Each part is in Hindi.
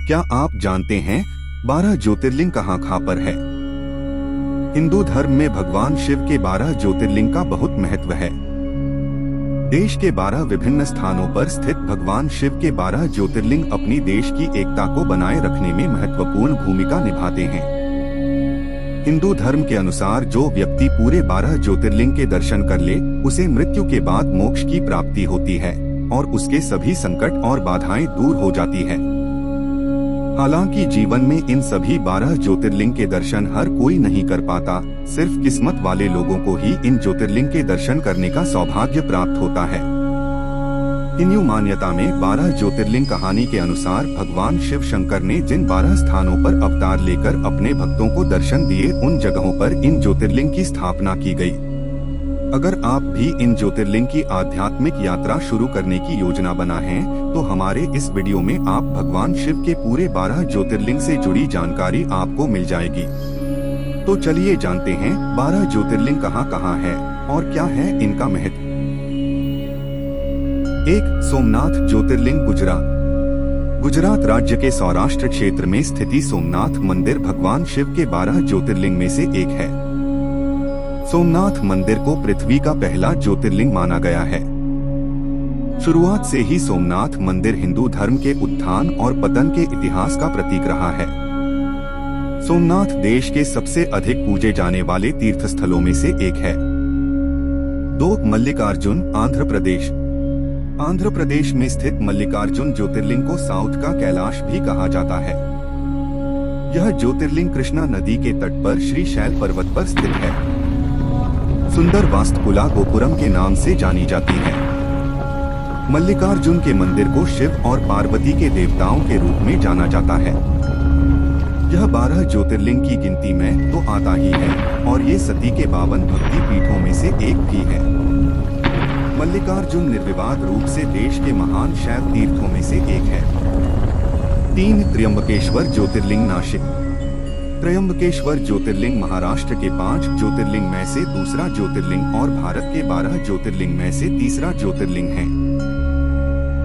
क्या आप जानते हैं 12 ज्योतिर्लिंग कहाँ पर है? हिंदू धर्म में भगवान शिव के 12 ज्योतिर्लिंग का बहुत महत्व है। देश के 12 विभिन्न स्थानों पर स्थित भगवान शिव के 12 ज्योतिर्लिंग अपनी देश की एकता को बनाए रखने में महत्वपूर्ण भूमिका निभाते हैं। हिंदू धर्म के अनुसार जो व्यक्ति पूरे 12 ज्योतिर्लिंग के दर्शन कर ले, उसे मृत्यु के बाद मोक्ष की प्राप्ति होती है और उसके सभी संकट और बाधाएं दूर हो जाती है। हालांकि जीवन में इन सभी 12 ज्योतिर्लिंग के दर्शन हर कोई नहीं कर पाता, सिर्फ किस्मत वाले लोगों को ही इन ज्योतिर्लिंग के दर्शन करने का सौभाग्य प्राप्त होता है। हिंदू मान्यता में 12 ज्योतिर्लिंग कहानी के अनुसार भगवान शिव शंकर ने जिन 12 स्थानों पर अवतार लेकर अपने भक्तों को दर्शन दिए, उन जगहों पर इन ज्योतिर्लिंग की स्थापना की गई। अगर आप भी इन ज्योतिर्लिंग की आध्यात्मिक यात्रा शुरू करने की योजना बना है, तो हमारे इस वीडियो में आप भगवान शिव के पूरे 12 ज्योतिर्लिंग से जुड़ी जानकारी आपको मिल जाएगी। तो चलिए जानते हैं 12 ज्योतिर्लिंग कहाँ है और क्या है इनका महत्व। 1. सोमनाथ ज्योतिर्लिंग गुजरात। गुजरात राज्य के सौराष्ट्र क्षेत्र में स्थित सोमनाथ मंदिर भगवान शिव के 12 ज्योतिर्लिंग में से एक है। सोमनाथ मंदिर को पृथ्वी का पहला ज्योतिर्लिंग माना गया है। शुरुआत से ही सोमनाथ मंदिर हिंदू धर्म के उत्थान और पतन के इतिहास का प्रतीक रहा है। सोमनाथ देश के सबसे अधिक पूजे जाने वाले तीर्थ स्थलों में से एक है। 2. मल्लिकार्जुन आंध्र प्रदेश। आंध्र प्रदेश में स्थित मल्लिकार्जुन ज्योतिर्लिंग को साउथ का कैलाश भी कहा जाता है। यह ज्योतिर्लिंग कृष्णा नदी के तट पर श्री शैल पर्वत पर स्थित है। सुंदर वास्तुकला गोपुरम के नाम से जानी जाती है। मल्लिकार्जुन के मंदिर को शिव और पार्वती के देवताओं के रूप में जाना जाता है। यह 12 ज्योतिर्लिंग की गिनती में तो आता ही है और ये सती के 52 भक्ति पीठों में से एक भी है। मल्लिकार्जुन निर्विवाद रूप से देश के महान शैव तीर्थों में से एक है। 3. त्र्यंबकेश्वर ज्योतिर्लिंग नासिक। त्र्यंबकेश्वर ज्योतिर्लिंग महाराष्ट्र के 5 ज्योतिर्लिंग में से दूसरा ज्योतिर्लिंग और भारत के 12 ज्योतिर्लिंग में से तीसरा ज्योतिर्लिंग है।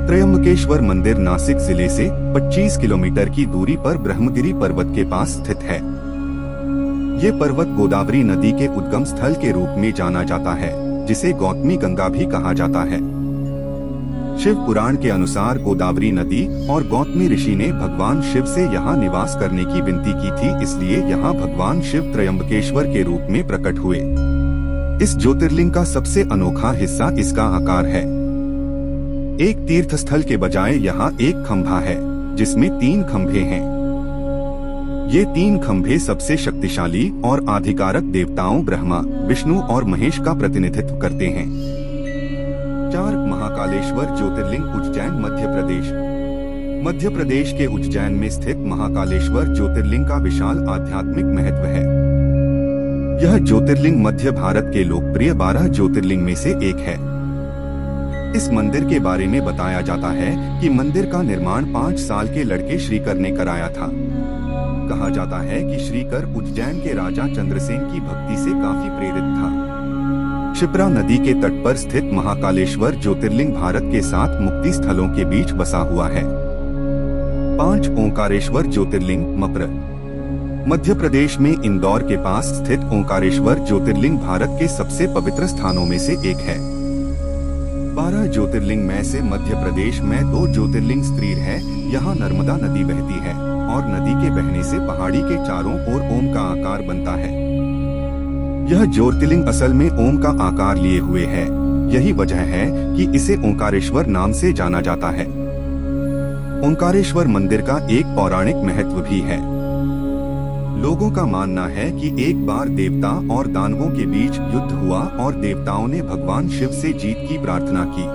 त्र्यंबकेश्वर मंदिर नासिक जिले से 25 किलोमीटर की दूरी पर ब्रह्मगिरी पर्वत के पास स्थित है। ये पर्वत गोदावरी नदी के उद्गम स्थल के रूप में जाना जाता है, जिसे गौतमी गंगा भी कहा जाता है। शिव पुराण के अनुसार गोदावरी नदी और गौतमी ऋषि ने भगवान शिव से यहाँ निवास करने की विनती की थी, इसलिए यहाँ भगवान शिव त्र्यंबकेश्वर के रूप में प्रकट हुए। इस ज्योतिर्लिंग का सबसे अनोखा हिस्सा इसका आकार है। एक तीर्थ स्थल के बजाय यहाँ एक खंभा है, जिसमें 3 खंभे हैं। ये 3 खंभे सबसे शक्तिशाली और आधिकारक देवताओं ब्रह्मा, विष्णु और महेश का प्रतिनिधित्व करते हैं। 4. महाकालेश्वर ज्योतिर्लिंग उज्जैन मध्य प्रदेश। मध्य प्रदेश के उज्जैन में स्थित महाकालेश्वर ज्योतिर्लिंग का विशाल आध्यात्मिक महत्व है। यह ज्योतिर्लिंग मध्य भारत के लोकप्रिय 12 ज्योतिर्लिंग में से एक है। इस मंदिर के बारे में बताया जाता है कि मंदिर का निर्माण 5 साल के लड़के श्रीकर ने कराया था। कहा जाता है कि श्रीकर उज्जैन के राजा चंद्रसेन की भक्ति से काफी प्रेरित था। क्षिप्रा नदी के तट पर स्थित महाकालेश्वर ज्योतिर्लिंग भारत के 7 मुक्ति स्थलों के बीच बसा हुआ है। 5. ओंकारेश्वर ज्योतिर्लिंग मप्र। मध्य प्रदेश में इंदौर के पास स्थित ओंकारेश्वर ज्योतिर्लिंग भारत के सबसे पवित्र स्थानों में से एक है। 12 ज्योतिर्लिंग में से मध्य प्रदेश में 2 ज्योतिर्लिंग स्त्रीर है। यहाँ नर्मदा नदी बहती है और नदी के बहने से पहाड़ी के चारों ओर ओम का आकार बनता है। यह ज्योतिर्लिंग असल में ओम का आकार लिए हुए है। यही वजह है कि इसे ओंकारेश्वर नाम से जाना जाता है। ओंकारेश्वर मंदिर का एक पौराणिक महत्व भी है। लोगों का मानना है कि एक बार देवता और दानवों के बीच युद्ध हुआ और देवताओं ने भगवान शिव से जीत की प्रार्थना की।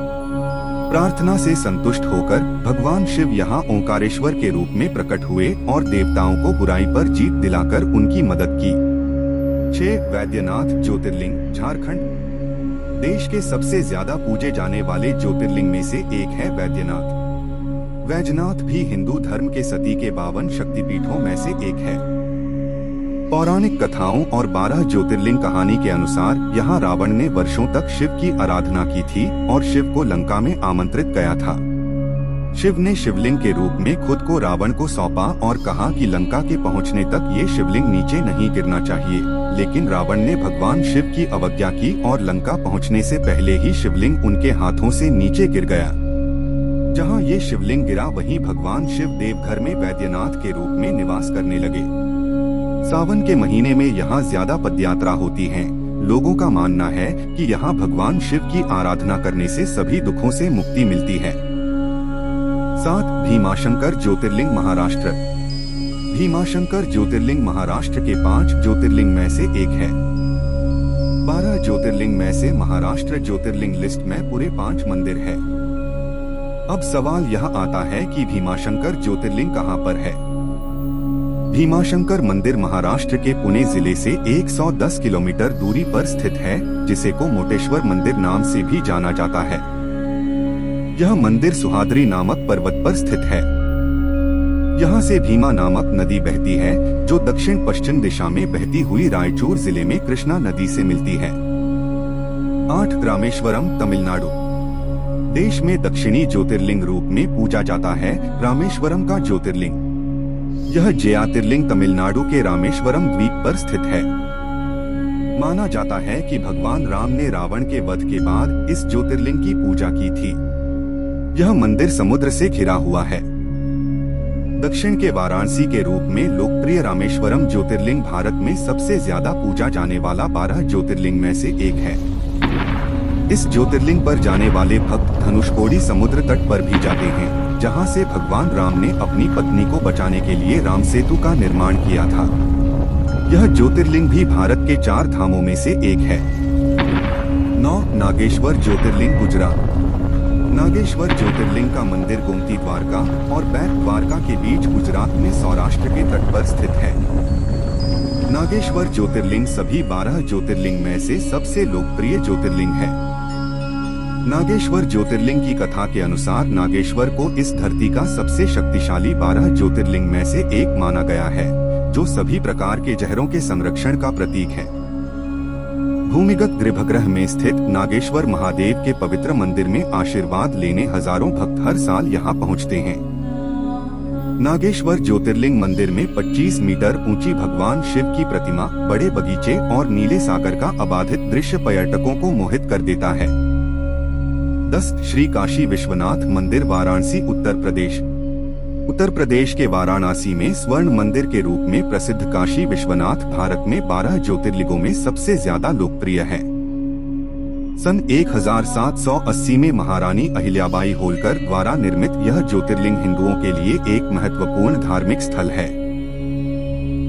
प्रार्थना से संतुष्ट होकर भगवान शिव यहाँ ओंकारेश्वर के रूप में प्रकट हुए और देवताओं को बुराई पर जीत दिलाकर उनकी मदद की। 6. वैद्यनाथ ज्योतिर्लिंग झारखंड। देश के सबसे ज्यादा पूजे जाने वाले ज्योतिर्लिंग में से एक है वैद्यनाथ। वैद्यनाथ भी हिंदू धर्म के सती के 52 शक्तिपीठों में से एक है। पौराणिक कथाओं और 12 ज्योतिर्लिंग कहानी के अनुसार यहाँ रावण ने वर्षों तक शिव की आराधना की थी और शिव को लंका में आमंत्रित किया था। शिव ने शिवलिंग के रूप में खुद को रावण को सौंपा और कहा कि लंका के पहुंचने तक ये शिवलिंग नीचे नहीं गिरना चाहिए, लेकिन रावण ने भगवान शिव की अवज्ञा की और लंका पहुंचने से पहले ही शिवलिंग उनके हाथों से नीचे गिर गया। जहां ये शिवलिंग गिरा वहीं भगवान शिव देवघर में वैद्यनाथ के रूप में निवास करने लगे। सावन के महीने में यहाँ ज्यादा पदयात्रा होती है। लोगों का मानना है कि यहाँ भगवान शिव की आराधना करने से सभी दुखों से मुक्ति मिलती है। 7 भीमाशंकर ज्योतिर्लिंग महाराष्ट्र। भीमाशंकर ज्योतिर्लिंग महाराष्ट्र के 5 ज्योतिर्लिंग में से एक है। 12 ज्योतिर्लिंग में से महाराष्ट्र ज्योतिर्लिंग लिस्ट में पूरे 5 मंदिर है। अब सवाल यह आता है कि भीमाशंकर ज्योतिर्लिंग कहां पर है। भीमाशंकर मंदिर महाराष्ट्र के पुणे जिले से 110 किलोमीटर दूरी पर स्थित है, जिसे को मोटेश्वर मंदिर नाम से भी जाना जाता है। यह मंदिर सुहाद्री नामक पर्वत पर स्थित है। यहाँ से भीमा नामक नदी बहती है, जो दक्षिण पश्चिम दिशा में बहती हुई रायचूर जिले में कृष्णा नदी से मिलती है। 8 रामेश्वरम तमिलनाडु। देश में दक्षिणी ज्योतिर्लिंग रूप में पूजा जाता है रामेश्वरम का ज्योतिर्लिंग। यह ज्योतिर्लिंग तमिलनाडु के रामेश्वरम द्वीप पर स्थित है। माना जाता है कि भगवान राम ने रावण के वध के बाद इस ज्योतिर्लिंग की पूजा की थी। यह मंदिर समुद्र से घिरा हुआ है। दक्षिण के वाराणसी के रूप में लोकप्रिय रामेश्वरम ज्योतिर्लिंग भारत में सबसे ज्यादा पूजा जाने वाला 12 ज्योतिर्लिंग में से एक है। इस ज्योतिर्लिंग पर जाने वाले भक्त धनुषकोडी समुद्र तट पर भी जाते हैं, जहां से भगवान राम ने अपनी पत्नी को बचाने के लिए राम सेतु का निर्माण किया था। यह ज्योतिर्लिंग भी भारत के 4 धामों में से एक है। 9 नागेश्वर ज्योतिर्लिंग गुजरात। नागेश्वर ज्योतिर्लिंग का मंदिर गोमती द्वारका और बेट द्वारका के बीच गुजरात में सौराष्ट्र के तट पर स्थित है। नागेश्वर ज्योतिर्लिंग सभी 12 ज्योतिर्लिंग में से सबसे लोकप्रिय ज्योतिर्लिंग है। नागेश्वर ज्योतिर्लिंग की कथा के अनुसार नागेश्वर को इस धरती का सबसे शक्तिशाली 12 ज्योतिर्लिंग में से एक माना गया है, जो सभी प्रकार के जहरों के संरक्षण का प्रतीक है। भूमिगत गर्भगृह में स्थित नागेश्वर महादेव के पवित्र मंदिर में आशीर्वाद लेने हजारों भक्त हर साल यहाँ पहुँचते हैं। नागेश्वर ज्योतिर्लिंग मंदिर में 25 मीटर ऊंची भगवान शिव की प्रतिमा, बड़े बगीचे और नीले सागर का अबाधित दृश्य पर्यटकों को मोहित कर देता है। 10 श्री काशी विश्वनाथ मंदिर वाराणसी उत्तर प्रदेश। उत्तर प्रदेश के वाराणसी में स्वर्ण मंदिर के रूप में प्रसिद्ध काशी विश्वनाथ भारत में 12 ज्योतिर्लिंगों में सबसे ज्यादा लोकप्रिय है। सन 1780 में महारानी अहिल्याबाई होलकर द्वारा निर्मित यह ज्योतिर्लिंग हिंदुओं के लिए एक महत्वपूर्ण धार्मिक स्थल है।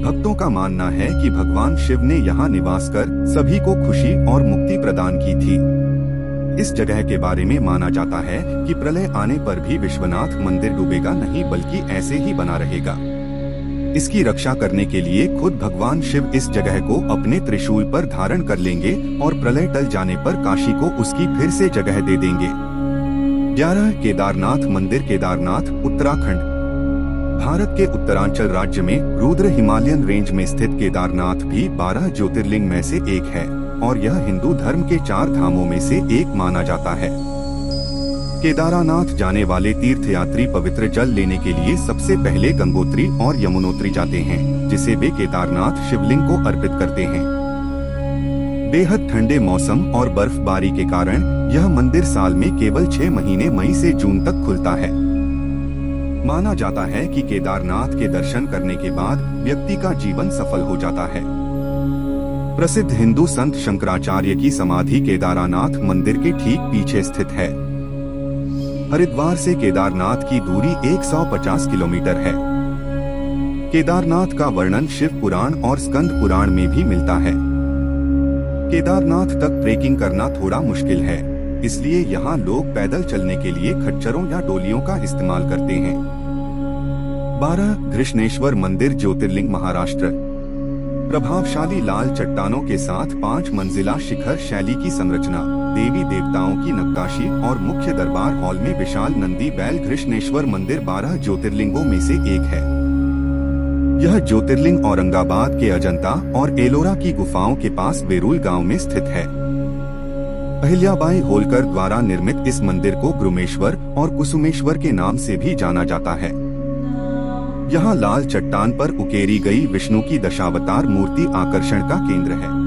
भक्तों का मानना है कि भगवान शिव ने यहाँ निवास कर सभी को खुशी और मुक्ति प्रदान की थी। इस जगह के बारे में माना जाता है कि प्रलय आने पर भी विश्वनाथ मंदिर डूबेगा नहीं, बल्कि ऐसे ही बना रहेगा। इसकी रक्षा करने के लिए खुद भगवान शिव इस जगह को अपने त्रिशूल पर धारण कर लेंगे और प्रलय टल जाने पर काशी को उसकी फिर से जगह दे देंगे। 11 केदारनाथ मंदिर केदारनाथ उत्तराखंड। भारत के उत्तरांचल राज्य में रुद्र हिमालयन रेंज में स्थित केदारनाथ भी 12 ज्योतिर्लिंग में से एक है और यह हिंदू धर्म के 4 धामों में से एक माना जाता है। केदारनाथ जाने वाले तीर्थयात्री पवित्र जल लेने के लिए सबसे पहले गंगोत्री और यमुनोत्री जाते हैं, जिसे वे केदारनाथ शिवलिंग को अर्पित करते हैं। बेहद ठंडे मौसम और बर्फबारी के कारण यह मंदिर साल में केवल 6 महीने मई से जून तक खुलता है। माना जाता है कि केदारनाथ के दर्शन करने के बाद व्यक्ति का जीवन सफल हो जाता है। प्रसिद्ध हिंदू संत शंकराचार्य की समाधि केदारनाथ मंदिर के ठीक पीछे स्थित है। हरिद्वार से केदारनाथ की दूरी 150 किलोमीटर है। केदारनाथ का वर्णन शिव पुराण और स्कंद पुराण में भी मिलता है। केदारनाथ तक ट्रेकिंग करना थोड़ा मुश्किल है, इसलिए यहाँ लोग पैदल चलने के लिए खच्चरों या डोलियों का इस्तेमाल करते हैं। 12 घृष्णेश्वर मंदिर ज्योतिर्लिंग महाराष्ट्र। प्रभावशाली लाल चट्टानों के साथ 5 मंजिला शिखर शैली की संरचना, देवी देवताओं की नक्काशी और मुख्य दरबार हॉल में विशाल नंदी बैल घृष्णेश्वर मंदिर 12 ज्योतिर्लिंगों में से एक है। यह ज्योतिर्लिंग औरंगाबाद के अजंता और एलोरा की गुफाओं के पास बेरुल गांव में स्थित है। अहिल्याबाई होलकर द्वारा निर्मित इस मंदिर को गुरुमेश्वर और कुसुमेश्वर के नाम से भी जाना जाता है। यहाँ लाल चट्टान पर उकेरी गई विष्णु की दशावतार मूर्ति आकर्षण का केंद्र है।